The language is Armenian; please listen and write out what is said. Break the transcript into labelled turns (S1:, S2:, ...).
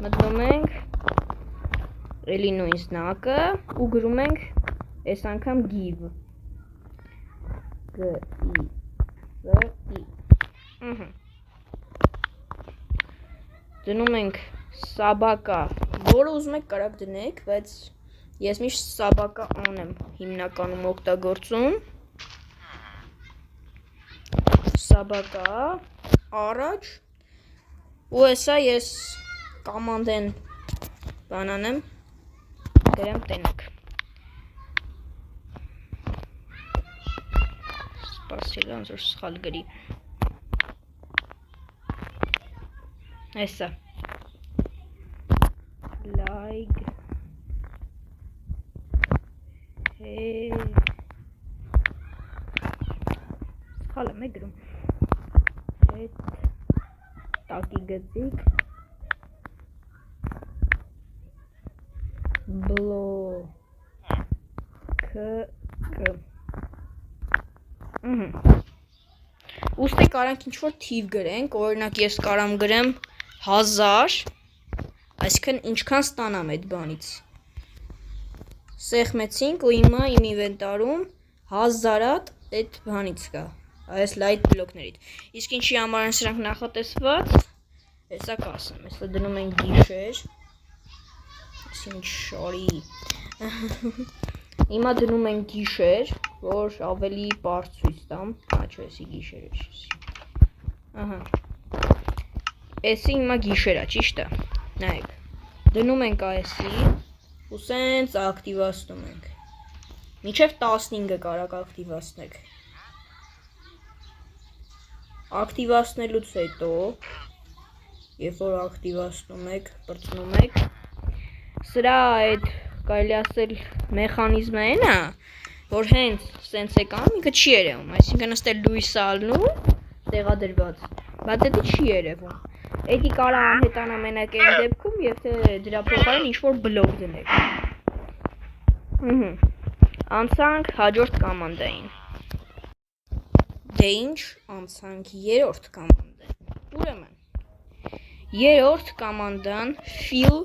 S1: մտնում ենք էլի նույն զնակը ու գրում ենք այս անգամ give G-I-V-I դնում ենք սաբակա, որը ուզում եք կարակ դնեք, բայց ես միշտ սաբակա անեմ հիմնականում օգտագործում սաբակա առաջ ու հեսա ես կամանդ են բանանեմ գրեմ տենակ սպասել անց որ սխալ գրի հեսա like սխալ եմ գրում հետ տակի գծիկ ուստի կարանք ինչ-որ թիվ գրենք, օրինակ ես կարամ գրեմ 1000, այսինքն ինչքան ստանամ այդ բանից սեղմեցինք ու հիմա իմ ինվենտարում 1000-ատ այդ բանից կա, այս light բլոկներից, իսկ ինչի համար են սրանք նախատեսված, հեսա կասեմ, հեսա դնում ենք գիշեր, ինչ շարի, հիմա դնում ենք գիշեր, որ ավելի պարզ ցույց տամ, չէ, էսի գիշեր է, էսի հիմա գիշեր է, ճիշտ է, նայեք, դնում ենք այսի ու սենց ակտիվացնում ենք, մինչև 15-ը կարակ ակտիվացնեք, ակտիվացնելուց հետո, երբ որ ակտիվացնում եք, պրծնում եք, սրա այդ կարելի ասել մեխանիզմը ենա, որ հենց սենց է կանում, ինքը չի երևում, այսինքն ըստ է լույս ալնում, տեղադրված, բայց դա չի երևում, էդի կարա անհետանա մենակ այն դեպքում, և թե դրա փոխարեն ինչ-որ բլոկ դնեք, անցանք հաջորդ կամանդային, դե ինչ անցանք երորդ կամանդային, ուրեմն, երորդ կամանդան fill